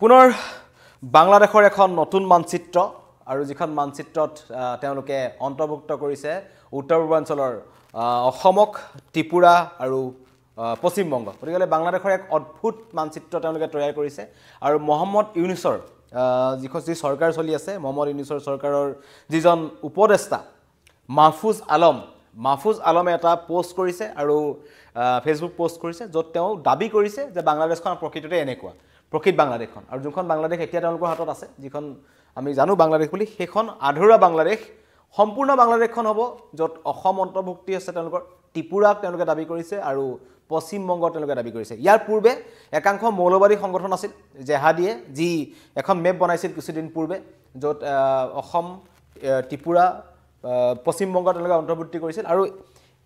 পুনৰ বাংলাদেশৰ এখন নতুন মানচিত্ৰ আৰু যিখন মানচিত্ৰত তেওঁলোকে অন্তৰ্ভুক্ত কৰিছে উত্তৰ পূৰ্বাঞ্চলৰ অসমক ত্ৰিপুৰা আৰু পশ্চিম বংগ গতিকে বাংলাদেশৰ এক অদ্ভুত মানচিত্ৰ তেওঁলোকে তৈয়াৰ কৰিছে আৰু মোহাম্মদ ইউনুছৰ যি চৰকাৰ চলি আছে মোহাম্মদ ইউনুছৰ চৰকাৰৰ যিজন উপদেষ্টা মাহফুজ আলমে এটা পোষ্ট কৰিছে আৰু ফেচবুক পোষ্ট কৰিছে য'ত তেওঁ দাবী কৰিছে যে বাংলাদেশখন প্ৰকৃততে এনেকুৱা প্ৰকৃত বাংলাদেশখন আৰু যোনখন বাংলাদেশ এতিয়া তেওঁলোকৰ হাতত আছে যিখন আমি জানো বাংলাদেশ বুলি সেইখন আধৰুৱা বাংলাদেশ সম্পূৰ্ণ বাংলাদেশখন হ'ব য'ত অসম অন্তৰ্ভুক্তি আছে তেওঁলোকৰ ত্ৰিপুৰাক তেওঁলোকে দাবী কৰিছে আৰু পশ্চিম বংগ তেওঁলোকে দাবী কৰিছে ইয়াৰ পূৰ্বে একাংশ মৌলবাদী সংগঠন আছিল জেহাদীয়ে যি এখন মেপ বনাইছিল কিছুদিন পূৰ্বে য'ত অসম ত্ৰিপুৰা পশ্চিম বংগ তেওঁলোকে অন্তৰ্ভুক্তি কৰিছিল আৰু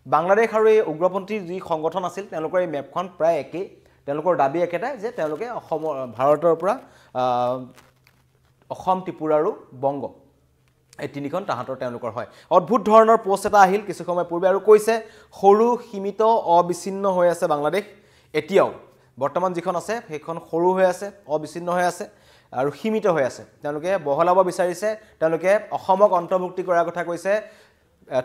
বাংলাদেশ আৰু এই উগ্ৰপন্থী যি সংগঠন আছিল তেওঁলোকৰ এই মেপখন প্ৰায় একেই তেওঁলোকৰ দাবী একেটাই যে তেওঁলোকে ভাৰতৰ পৰা অসম ত্ৰিপুৰা আৰু বংগ এই তিনিখন তাহাঁতৰ তেওঁলোকৰ হয় অদ্ভুত ধৰণৰ পোষ্ট এটা আহিল কিছু সময় পূৰ্বে আৰু কৈছে সৰু সীমিত অবিচ্ছিন্ন হৈ আছে বাংলাদেশ এতিয়াও বৰ্তমান যিখন আছে সেইখন সৰু হৈ আছে অবিচ্ছিন্ন হৈ আছে আৰু সীমিত হৈ আছে তেওঁলোকে বহলাব বিচাৰিছে তেওঁলোকে অসমক অন্তৰ্ভুক্তি কৰাৰ কথা কৈছে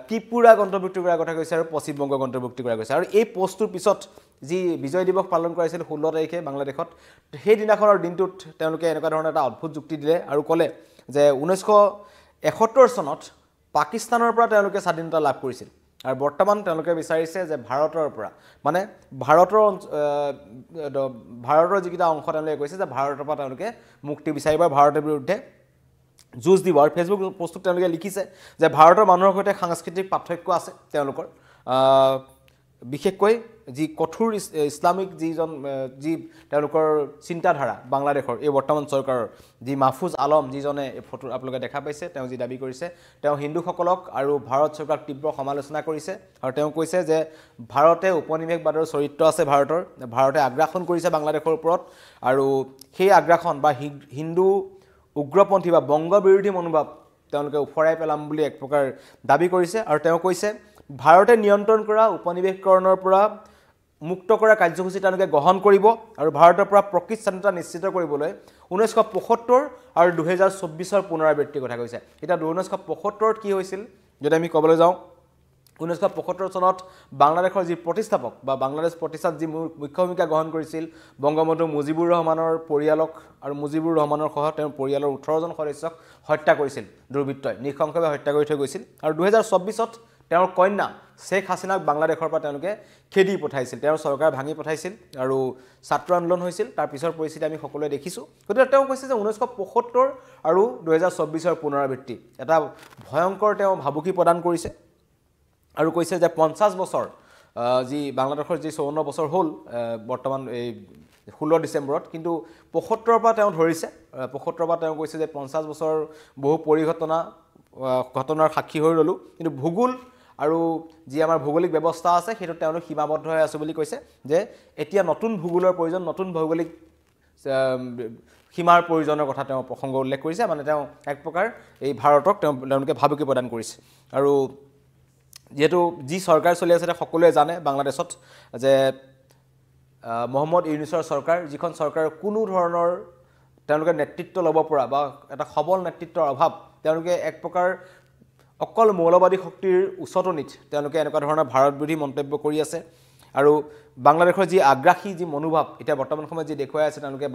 ত্ৰিপুৰাক অন্তৰ্ভুক্তি কৰাৰ কথা কৈছে আৰু পশ্চিম বংগক অন্তৰ্ভুক্তি কৰাৰ কৈছে আৰু এই পোষ্টটোৰ পিছত যি বিজয় দিৱস পালন কৰাইছিল 16 তাৰিখে বাংলাদেশত সেই দিনাখনৰ দিনটোত তেওঁলোকে এনেকুৱা ধৰণৰ এটা অদ্ভুত যুক্তি দিলে আৰু ক'লে যে 1971 চনত পাকিস্তানৰ পৰা তেওঁলোকে স্বাধীনতা লাভ কৰিছিল আৰু বৰ্তমান তেওঁলোকে বিচাৰিছে যে ভাৰতৰ পৰা মানে ভাৰতৰ যিকেইটা অংশ তেওঁলোকে কৈছে যে ভাৰতৰ পৰা তেওঁলোকে মুক্তি বিচাৰিব ভাৰতৰ বিৰুদ্ধে যুঁজ দিব আৰু ফেচবুক পোষ্টত তেওঁলোকে লিখিছে যে ভাৰতৰ মানুহৰ সৈতে সাংস্কৃতিক পাৰ্থক্য আছে তেওঁলোকৰ বিশেষকৈ যি কঠোৰ ইছলামিক যি তেওঁলোকৰ চিন্তাধাৰা বাংলাদেশৰ এই বৰ্তমান চৰকাৰৰ যি মাহফুজ আলম যিজনে এই ফটো আপোনালোকে দেখা পাইছে তেওঁ যি দাবী কৰিছে তেওঁ হিন্দুসকলক আৰু ভাৰত চৰকাৰক তীব্ৰ সমালোচনা কৰিছে আৰু তেওঁ কৈছে যে ভাৰতে উপনিৱেশবাদৰ চৰিত্ৰ আছে ভাৰতে আগ্ৰাসন কৰিছে বাংলাদেশৰ ওপৰত আৰু সেই আগ্ৰাসন বা হিন্দু উগ্ৰপন্থী বা বংগ বিৰোধী মনোভাৱ তেওঁলোকে উফৰাই পেলাম বুলি এক প্ৰকাৰ দাবী কৰিছে আৰু তেওঁ কৈছে ভাৰতে নিয়ন্ত্ৰণ কৰা উপনিৱেশকৰণৰ পৰা মুক্ত কৰা কাৰ্যসূচী তেওঁলোকে গ্ৰহণ কৰিব আৰু ভাৰতৰ পৰা প্ৰকৃত স্বাধীনতা নিশ্চিত কৰিবলৈ 1975 আৰু 2024 পুনৰাবৃত্তিৰ কথা কৈছে এটা 1975 কি হৈছিল যদি আমি ক'বলৈ যাওঁ 1975 চনত বাংলাদেশৰ যি প্ৰতিষ্ঠাপক বা বাংলাদেশ প্ৰতিষ্ঠাত যি মুখ্য ভূমিকা গ্ৰহণ কৰিছিল বংগবন্ধু মুজিবুৰ ৰহমানৰ পৰিয়ালক আৰু মুজিবুৰ ৰহমানৰ সহ তেওঁৰ পৰিয়ালৰ 18জন সদস্যক হত্যা কৰিছিল দুৰ্বৃত্তই নৃশংসভাৱে হত্যা কৰি থৈ গৈছিল আৰু 2024ত তেওঁৰ কন্যা শেখ হাছিনাক বাংলাদেশৰ পৰা তেওঁলোকে খেদি পঠাইছিল তেওঁৰ চৰকাৰ ভাঙি পঠাইছিল আৰু ছাত্ৰ আন্দোলন হৈছিল তাৰ পিছৰ পৰিস্থিতি আমি সকলোৱে দেখিছোঁ গতিকে তেওঁ কৈছে যে 1975 আৰু 2024 পুনৰাবৃত্তি এটা ভয়ংকৰ তেওঁ ভাবুকি প্ৰদান কৰিছে আৰু কৈছে যে 50 বছৰ যি বাংলাদেশৰ যি 54 বছৰ হ'ল বৰ্তমান এই 16 ডিচেম্বৰত কিন্তু 75 পৰা তেওঁ ধৰিছে 75 পৰা তেওঁ কৈছে যে 50 বছৰ বহু ঘটনাৰ সাক্ষী হৈ ৰ'লো কিন্তু ভূগোল আৰু যি আমাৰ ভৌগোলিক ব্যৱস্থা আছে সেইটো তেওঁলোক সীমাবদ্ধ হৈ আছে বুলি কৈছে যে এতিয়া নতুন ভূগোলৰ প্ৰয়োজন নতুন ভৌগোলিক সীমাৰ প্ৰয়োজনৰ কথা তেওঁ প্ৰসংগ উল্লেখ কৰিছে মানে তেওঁ এক প্ৰকাৰ এই ভাৰতক তেওঁলোকে ভাবুকি প্ৰদান কৰিছে আৰু যেহেতু যি চৰকাৰ চলি আছে সকলোৱে জানে বাংলাদেশত যে মোহাম্মদ ইউনুছৰ চৰকাৰ যিখন চৰকাৰ কোনো ধৰণৰ তেওঁলোকে নেতৃত্ব ল'ব পৰা বা এটা সবল নেতৃত্বৰ অভাৱ তেওঁলোকে এক প্ৰকাৰ অকল মৌলবাদী শক্তিৰ উচতনিত তেওঁলোকে এনেকুৱা ধৰণৰ ভাৰত বিৰোধী মন্তব্য কৰি আছে আৰু বাংলাদেশৰ যি আগ্ৰাসী যি মনোভাৱ এতিয়া বৰ্তমান সময়ত যি দেখুৱাই আছে তেওঁলোকে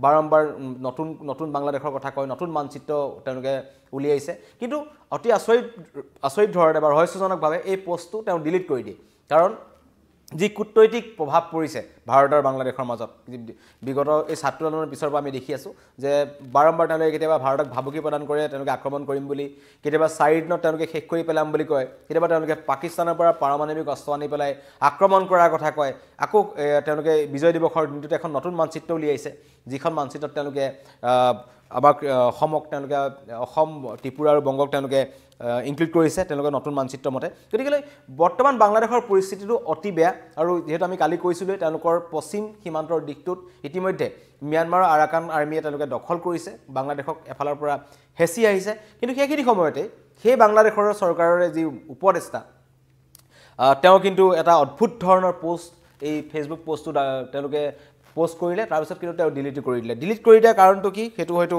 বাৰম্বাৰ নতুন বাংলাদেশৰ কথা কয় নতুন মানচিত্ৰ তেওঁলোকে উলিয়াইছে কিন্তু অতি আচৰিত ধৰণে বা ৰহস্যজনকভাৱে এই পোষ্টটো তেওঁ ডিলিট কৰি দিয়ে কাৰণ যি কূটনৈতিক প্ৰভাৱ পৰিছে ভাৰত আৰু বাংলাদেশৰ মাজত বিগত এই ছাত্ৰ আন্দোলনৰ পিছৰ পৰা আমি দেখি আছোঁ যে বাৰম্বাৰ তেওঁলোকে কেতিয়াবা ভাৰতক ভাবুকি প্ৰদান কৰে তেওঁলোকে আক্ৰমণ কৰিম বুলি কেতিয়াবা 4 দিনত তেওঁলোকে শেষ কৰি পেলাম বুলি কয় কেতিয়াবা তেওঁলোকে পাকিস্তানৰ পৰা পাৰমাণৱিক অস্ত্ৰ আনি পেলাই আক্ৰমণ কৰাৰ কথা কয় আকৌ তেওঁলোকে বিজয় দিৱসৰ দিনটোত এখন নতুন মানচিত্ৰ উলিয়াইছে যিখন মানচিত্ৰত তেওঁলোকে আমাক অসমক তেওঁলোকে অসম ত্ৰিপুৰা আৰু বংগক তেওঁলোকে ইনক্লুড কৰিছে তেওঁলোকে নতুন মানচিত্ৰ মতে গতিকে বৰ্তমান বাংলাদেশৰ পৰিস্থিতিটো অতি বেয়া আৰু যেহেতু আমি কালি কৈছিলোঁ তেওঁলোকৰ পশ্চিম সীমান্তৰ দিশটোত ইতিমধ্যে ম্যানমাৰৰ আৰাকান আৰ্মিয়ে তেওঁলোকে দখল কৰিছে বাংলাদেশক এফালৰ পৰা হেঁচি আহিছে কিন্তু সেইখিনি সময়তে সেই বাংলাদেশৰ চৰকাৰৰে যি উপদেষ্টা তেওঁ কিন্তু এটা অদ্ভুত ধৰণৰ পোষ্ট এই ফেচবুক পোষ্টটো তেওঁলোকে পোষ্ট কৰিলে তাৰপিছত কিন্তু তেওঁ ডিলিট কৰি দিলে ডিলিট কৰি দিয়াৰ কাৰণটো কি সেইটো হয়তো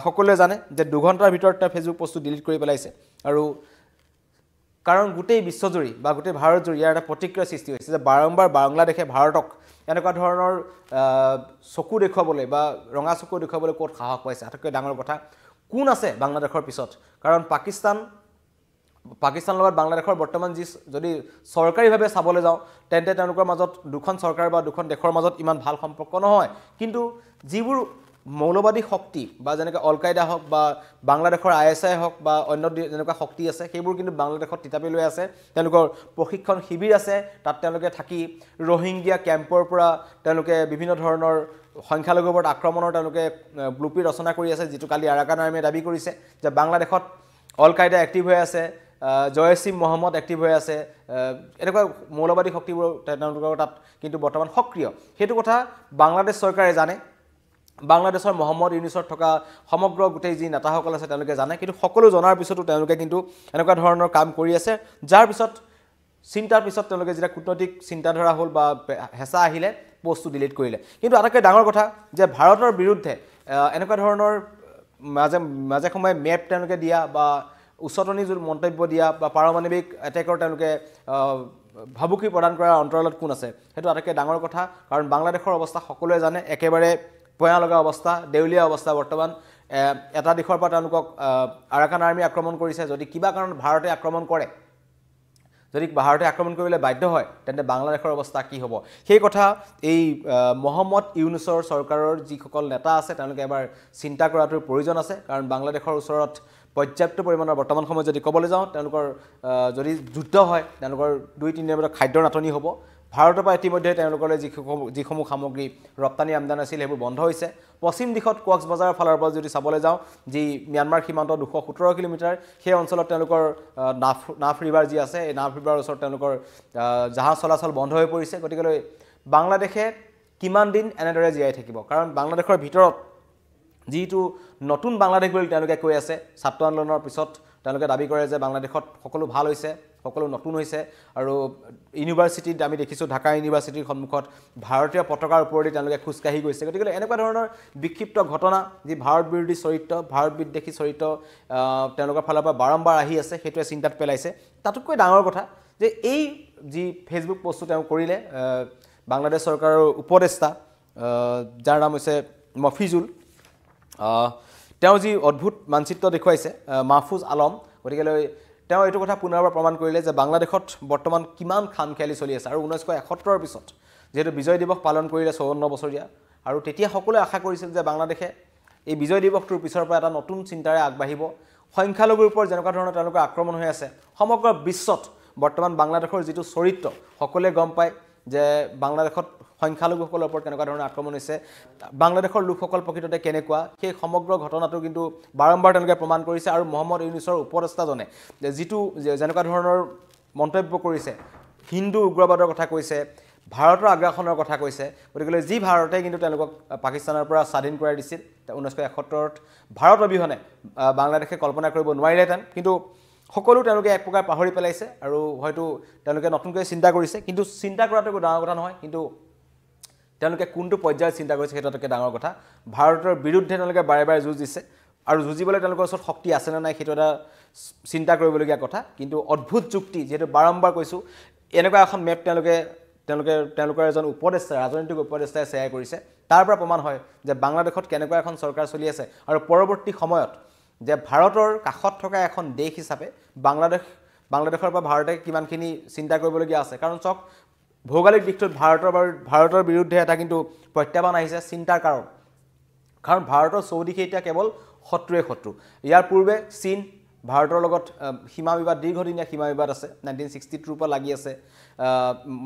সকলোৱে জানে যে 2 ঘণ্টাৰ ভিতৰত তেওঁ ফেচবুক পোষ্টটো ডিলিট কৰি পেলাইছে আৰু কাৰণ গোটেই বিশ্বজুৰি বা গোটেই ভাৰতজুৰি ইয়াৰ এটা প্ৰতিক্ৰিয়া সৃষ্টি হৈছে যে বাৰম্বাৰ বাংলাদেশে ভাৰতক এনেকুৱা ধৰণৰ চকু দেখুৱাবলৈ বা ৰঙা চকু দেখুৱাবলৈ ক'ত সাহস পাইছে আটাইতকৈ ডাঙৰ কথা কোন আছে বাংলাদেশৰ পিছত কাৰণ পাকিস্তানৰ লগত বাংলাদেশৰ বৰ্তমান যি যদি চৰকাৰীভাৱে চাবলৈ যাওঁ তেন্তে তেওঁলোকৰ মাজত দুখন চৰকাৰ বা দুখন দেশৰ মাজত ইমান ভাল সম্পৰ্ক নহয় কিন্তু যিবোৰ মৌলবাদী শক্তি বা যেনেকৈ অল কায়দা হওক বা বাংলাদেশৰ ISI হওক বা অন্য যেনেকুৱা শক্তি আছে সেইবোৰ কিন্তু বাংলাদেশত তিতাপি লৈ আছে তেওঁলোকৰ প্ৰশিক্ষণ শিবিৰ আছে তাত তেওঁলোকে থাকি ৰোহিংগিয়া কেম্পৰ পৰা তেওঁলোকে বিভিন্ন ধৰণৰ সংখ্যালঘুৰ ওপৰত আক্ৰমণৰ তেওঁলোকে ব্লুপ্ৰিণ্ট ৰচনা কৰি আছে যিটো কালি আৰাকান আৰ্মিয়ে দাবী কৰিছে যে বাংলাদেশত অল কায়দা এক্টিভ হৈ আছে জয়সিম মহম্মদ এক্টিভ হৈ আছে এনেকুৱা মৌলবাদী শক্তিবোৰ তেওঁলোকৰ তাত কিন্তু বৰ্তমান সক্ৰিয় সেইটো কথা বাংলাদেশ চৰকাৰে জানে বাংলাদেশৰ মহম্মদ ইউনুছৰ থকা সমগ্ৰ গোটেই যি নেতাসকল আছে তেওঁলোকে জানে কিন্তু সকলো জনাৰ পিছতো তেওঁলোকে কিন্তু এনেকুৱা ধৰণৰ কাম কৰি আছে যাৰ পিছত চিন্তাৰ পিছত তেওঁলোকে যেতিয়া কূটনৈতিক চিন্তাধাৰা হ'ল বা হেঁচা আহিলে পোষ্টটো ডিলিট কৰিলে কিন্তু আটাইতকৈ ডাঙৰ কথা যে ভাৰতৰ বিৰুদ্ধে এনেকুৱা ধৰণৰ মাজে সময়ে মেপ তেওঁলোকে দিয়া বা উচ্চতনী মন্তব্য দিয়া বা পাৰমাণৱিক এটেকৰ তেওঁলোকে ভাবুকি প্ৰদান কৰাৰ অন্তৰালত কোন আছে সেইটো আটাইতকৈ ডাঙৰ কথা কাৰণ বাংলাদেশৰ অৱস্থা সকলোৱে জানে একেবাৰে পয়া লগা অৱস্থা দেউলীয়া অৱস্থা বৰ্তমান এটা দিশৰ পৰা তেওঁলোকক আৰাকান আৰ্মি আক্ৰমণ কৰিছে যদি কিবা কাৰণত ভাৰতে আক্ৰমণ কৰে যদি ভাৰতে আক্ৰমণ কৰিবলৈ বাধ্য হয় তেন্তে বাংলাদেশৰ অৱস্থা কি হ'ব সেই কথা এই মহম্মদ ইউনুছৰ চৰকাৰৰ যিসকল নেতা আছে তেওঁলোকে এবাৰ চিন্তা কৰাটোৰ প্ৰয়োজন আছে কাৰণ বাংলাদেশৰ ওচৰত পৰ্যাপ্ত পৰিমাণৰ বৰ্তমান সময়ত যদি ক'বলৈ যাওঁ তেওঁলোকৰ যদি যুদ্ধ হয় তেওঁলোকৰ 2-3 দিনৰ খাদ্যৰ নাটনি হ'ব ভাৰতৰ পৰা ইতিমধ্যে তেওঁলোকলৈ যিসমূহ সামগ্ৰী ৰপ্তানি আমদানি আছিল সেইবোৰ বন্ধ হৈছে পশ্চিম দিশত কক্সবাজাৰৰ ফালৰ পৰা যদি চাবলৈ যাওঁ যি ম্যানমাৰ সীমান্ত 217 কিলোমিটাৰ সেই অঞ্চলত তেওঁলোকৰ নাফ ৰিভাৰ যি আছে এই নাফ ৰিভাৰৰ ওচৰত তেওঁলোকৰ জাহাজ চলাচল বন্ধ হৈ পৰিছে গতিকে বাংলাদেশে কিমান দিন এনেদৰে জীয়াই থাকিব কাৰণ বাংলাদেশৰ ভিতৰত যিটো নতুন বাংলাদেশ বুলি তেওঁলোকে কৈ আছে ছাত্ৰ আন্দোলনৰ পিছত তেওঁলোকে দাবী কৰে যে বাংলাদেশত সকলো ভাল হৈছে সকলো নতুন হৈছে আৰু ইউনিভাৰ্চিটিত আমি দেখিছোঁ ঢাকা ইউনিভাৰ্চিটিৰ সন্মুখত ভাৰতীয় পতাকাৰ ওপৰেদি তেওঁলোকে খোজকাঢ়ি গৈছে গতিকে এনেকুৱা ধৰণৰ বিক্ষিপ্ত ঘটনা যি ভাৰত বিৰোধী চৰিত্ৰ ভাৰত বিদ্বেষী চৰিত্ৰ তেওঁলোকৰ ফালৰ পৰা বাৰম্বাৰ আহি আছে সেইটোৱে চিন্তাত পেলাইছে তাতকৈ ডাঙৰ কথা যে এই যি ফেচবুক পোষ্টটো তেওঁ কৰিলে বাংলাদেশ চৰকাৰৰ উপদেষ্টা যাৰ নাম হৈছে মফিজুল তেওঁ যি অদ্ভুত মানচিত্ৰ দেখুৱাইছে মাহফুজ আলম গতিকে তেওঁ এইটো কথা পুনৰবাৰ প্ৰমাণ কৰিলে যে বাংলাদেশত বৰ্তমান কিমান খামখেয়ালি চলি আছে আৰু 1971ৰ পিছত যেহেতু বিজয় দিৱস পালন কৰিলে 54 বছৰীয়া আৰু তেতিয়া সকলোৱে আশা কৰিছিল যে বাংলাদেশে এই বিজয় দিৱসটোৰ পিছৰ পৰা এটা নতুন চিন্তাৰে আগবাঢ়িব সংখ্যালঘুৰ ওপৰত যেনেকুৱা ধৰণৰ তেওঁলোকৰ আক্ৰমণ হৈ আছে সমগ্ৰ বিশ্বত বৰ্তমান বাংলাদেশৰ যিটো চৰিত্ৰ সকলোৱে গম পায় যে বাংলাদেশত সংখ্যালঘুসকলৰ ওপৰত কেনেকুৱা ধৰণৰ আক্ৰমণ হৈছে বাংলাদেশৰ লোকসকল প্ৰকৃততে কেনেকুৱা সেই সমগ্ৰ ঘটনাটো কিন্তু বাৰম্বাৰ তেওঁলোকে প্ৰমাণ কৰিছে আৰু মহম্মদ ইউনুছৰ উপদেষ্টাজনে যিটো যেনেকুৱা ধৰণৰ মন্তব্য কৰিছে হিন্দু উগ্ৰবাদৰ কথা কৈছে ভাৰতৰ আগ্ৰাসনৰ কথা কৈছে গতিকে যি ভাৰতে কিন্তু তেওঁলোকক পাকিস্তানৰ পৰা স্বাধীন কৰাই দিছিল 1971ত ভাৰত অবিহনে বাংলাদেশে কল্পনা কৰিব নোৱাৰিলেহেঁতেন কিন্তু সকলো তেওঁলোকে এক প্ৰকাৰ পাহৰি পেলাইছে আৰু হয়তো তেওঁলোকে নতুনকৈ চিন্তা কৰিছে কিন্তু চিন্তা কৰাটো একো ডাঙৰ কথা নহয় কিন্তু তেওঁলোকে কোনটো পৰ্যায়ত চিন্তা কৰিছে সেইটো এটা ডাঙৰ কথা ভাৰতৰ বিৰুদ্ধে তেওঁলোকে বাৰে বাৰে যুঁজ দিছে আৰু যুঁজিবলৈ তেওঁলোকৰ ওচৰত শক্তি আছে নে নাই সেইটো এটা চিন্তা কৰিবলগীয়া কথা কিন্তু অদ্ভুত যুক্তি যেহেতু বাৰম্বাৰ কৈছোঁ এনেকুৱা এখন মেপ তেওঁলোকৰ এজন উপদেষ্টা ৰাজনৈতিক উপদেষ্টাই শ্বেয়াৰ কৰিছে তাৰ পৰা প্ৰমাণ হয় যে বাংলাদেশত কেনেকুৱা এখন চৰকাৰ চলি আছে আৰু পৰৱৰ্তী সময়ত যে ভাৰতৰ কাষত থকা এখন দেশ হিচাপে বাংলাদেশৰ পৰা ভাৰতে কিমানখিনি চিন্তা কৰিবলগীয়া আছে কাৰণ চক ভৌগোলিক দিশটোত ভাৰতৰ বিৰুদ্ধে এটা কিন্তু প্ৰত্যাহ্বান আহিছে চিন্তাৰ কাৰণ ভাৰতৰ চৌদিশে এতিয়া কেৱল শত্ৰুৱে শত্ৰু ইয়াৰ পূৰ্বে চীন ভাৰতৰ লগত সীমা বিবাদ দীৰ্ঘদিনীয়া সীমা বিবাদ আছে 1962 পৰা লাগি আছে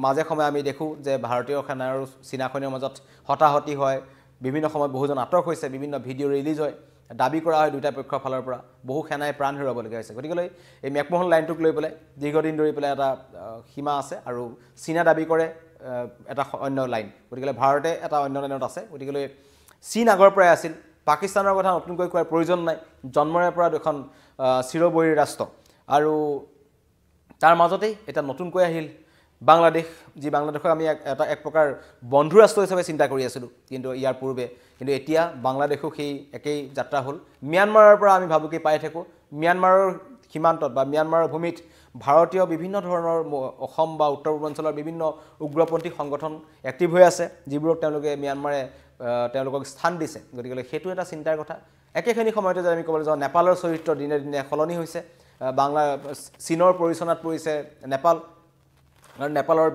মাজে সময়ে আমি দেখোঁ যে ভাৰতীয় সেনা আৰু চীনা সৈন্যৰ মাজত হতাহতি হয় বিভিন্ন সময়ত বহুজন আটক হৈছে বিভিন্ন ভিডিঅ' ৰিলিজ হয় দাবী কৰা হয় দুটা পক্ষৰ ফালৰ পৰা বহু সেনাই প্ৰাণ হেৰুৱাবলগীয়া হৈছে গতিকে এই মেকমোহন লাইনটোক লৈ পেলাই দীৰ্ঘদিন ধৰি পেলাই এটা সীমা আছে আৰু চীনা দাবী কৰে এটা অন্য লাইন গতিকে ভাৰতে এটা অন্য লাইনত আছে গতিকে চীন আগৰ পৰাই আছিল পাকিস্তানৰ কথা নতুনকৈ কোৱাৰ প্ৰয়োজন নাই জন্মৰে পৰা এখন চিৰবৈৰী ৰাষ্ট্ৰ আৰু তাৰ মাজতেই এটা নতুনকৈ আহিল বাংলাদেশ যি বাংলাদেশক আমি এক প্ৰকাৰ বন্ধু ৰাষ্ট্ৰ হিচাপে চিন্তা কৰি আছিলোঁ কিন্তু ইয়াৰ পূৰ্বে কিন্তু এতিয়া বাংলাদেশো সেই একেই যাত্ৰা হ'ল ম্যানমাৰৰ পৰা আমি ভাবুকি পাই থাকোঁ ম্যানমাৰৰ সীমান্তত বা ম্যানমাৰৰ ভূমিত ভাৰতীয় বিভিন্ন ধৰণৰ অসম বা উত্তৰ পূৰ্বাঞ্চলৰ বিভিন্ন উগ্ৰপন্থী সংগঠন এক্টিভ হৈ আছে যিবোৰক তেওঁলোকে ম্যানমাৰে তেওঁলোকক স্থান দিছে গতিকে সেইটো এটা চিন্তাৰ কথা একেখিনি সময়তে যদি আমি ক'বলৈ যাওঁ নেপালৰ চৰিত্ৰ দিনে দিনে সলনি হৈছে বাংলা চীনৰ পৰিচনাত পৰিছে নেপাল আৰু নেপালৰ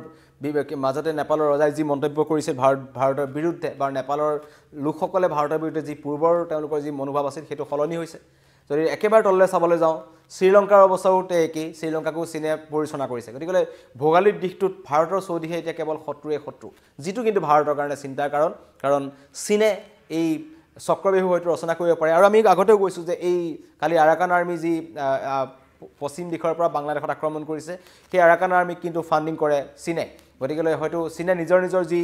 মাজতে নেপালৰ ৰজাই যি মন্তব্য কৰিছিল ভাৰতৰ বিৰুদ্ধে বা নেপালৰ লোকসকলে ভাৰতৰ বিৰুদ্ধে যি পূৰ্বৰ তেওঁলোকৰ যি মনোভাৱ আছিল সেইটো সলনি হৈছে যদি একেবাৰে তললৈ চাবলৈ যাওঁ শ্ৰীলংকাৰ অৱস্থাও একেই শ্ৰীলংকাকো চীনে পৰিচনা কৰিছে গতিকে ভৌগোলিক দিশটোত ভাৰতৰ চৌদিশে এতিয়া কেৱল শত্ৰুৱে শত্ৰু যিটো কিন্তু ভাৰতৰ কাৰণে চিন্তাৰ কাৰণ চীনে এই চক্ৰবেহু হয়তো ৰচনা কৰিব পাৰে আৰু আমি আগতেও কৈছোঁ যে এই কালি আৰাকান আৰ্মি যি পশ্চিম দিশৰ পৰা বাংলাদেশত আক্ৰমণ কৰিছে সেই আৰাকান আৰ্মিক কিন্তু ফাণ্ডিং কৰে চীনে গতিকে হয়তো চীনে নিজৰ যি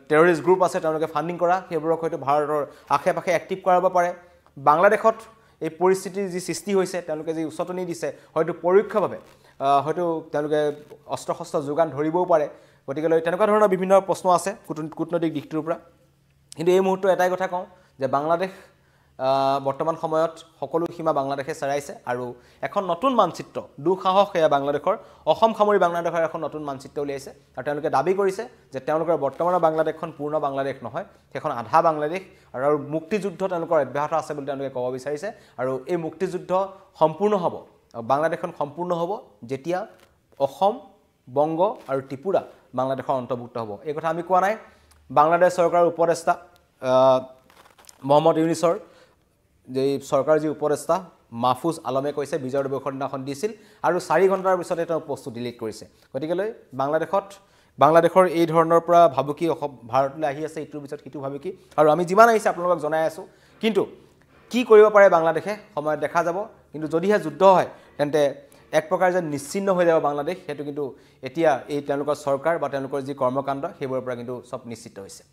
টেৰৰিষ্ট গ্ৰুপ আছে তেওঁলোকে ফাণ্ডিং কৰা সেইবোৰক হয়তো ভাৰতৰ আশে পাশে এক্টিভ কৰাব পাৰে বাংলাদেশত এই পৰিস্থিতিৰ যি সৃষ্টি হৈছে তেওঁলোকে যি উচতনি দিছে হয়তো পৰোক্ষভাৱে হয়তো তেওঁলোকে অস্ত্ৰ শস্ত্ৰ যোগান ধৰিবও পাৰে গতিকে তেনেকুৱা ধৰণৰ বিভিন্ন প্ৰশ্ন আছে কূটনৈতিক দিশটোৰ পৰা কিন্তু এই মুহূৰ্তত এটাই কথা কওঁ যে বাংলাদেশ বৰ্তমান সময়ত সকলো সীমা বাংলাদেশে চেৰাইছে আৰু এখন নতুন মানচিত্ৰ দুঃসাহস সেয়া বাংলাদেশৰ অসম সামৰি বাংলাদেশৰ এখন নতুন মানচিত্ৰ উলিয়াইছে আৰু তেওঁলোকে দাবী কৰিছে যে তেওঁলোকৰ বৰ্তমানৰ বাংলাদেশখন পূৰ্ণ বাংলাদেশ নহয় সেইখন আধা বাংলাদেশ আৰু মুক্তিযুদ্ধ তেওঁলোকৰ অব্যাহত আছে বুলি তেওঁলোকে ক'ব বিচাৰিছে আৰু এই মুক্তিযুদ্ধ সম্পূৰ্ণ হ'ব বাংলাদেশখন সম্পূৰ্ণ হ'ব যেতিয়া অসম বংগ আৰু ত্ৰিপুৰা বাংলাদেশৰ অন্তৰ্ভুক্ত হ'ব এই কথা আমি কোৱা নাই বাংলাদেশ চৰকাৰৰ উপদেষ্টা মহম্মদ ইউনিছৰ যে চৰকাৰৰ যি উপদেষ্টা মাহফুজ আলমে কৈছে বিজয় দিৱসৰ দিনাখন দিছিল আৰু 4 ঘণ্টাৰ পিছতে তেওঁ পোষ্টটো ডিলিট কৰিছে গতিকে বাংলাদেশৰ এই ধৰণৰ পৰা ভাবুকি ভাৰতলৈ আহি আছে ইটোৰ পিছত সিটো ভাবুকি আৰু আমি যিমান আহিছে আপোনালোকক জনাই আছোঁ কিন্তু কি কৰিব পাৰে বাংলাদেশে সময়ত দেখা যাব কিন্তু যদিহে যুদ্ধ হয় তেন্তে এক প্ৰকাৰ যে নিশ্চিন্ন হৈ যাব বাংলাদেশ সেইটো কিন্তু এতিয়া এই তেওঁলোকৰ চৰকাৰ বা তেওঁলোকৰ যি কৰ্মকাণ্ড সেইবোৰৰ পৰা কিন্তু সব নিশ্চিত হৈছে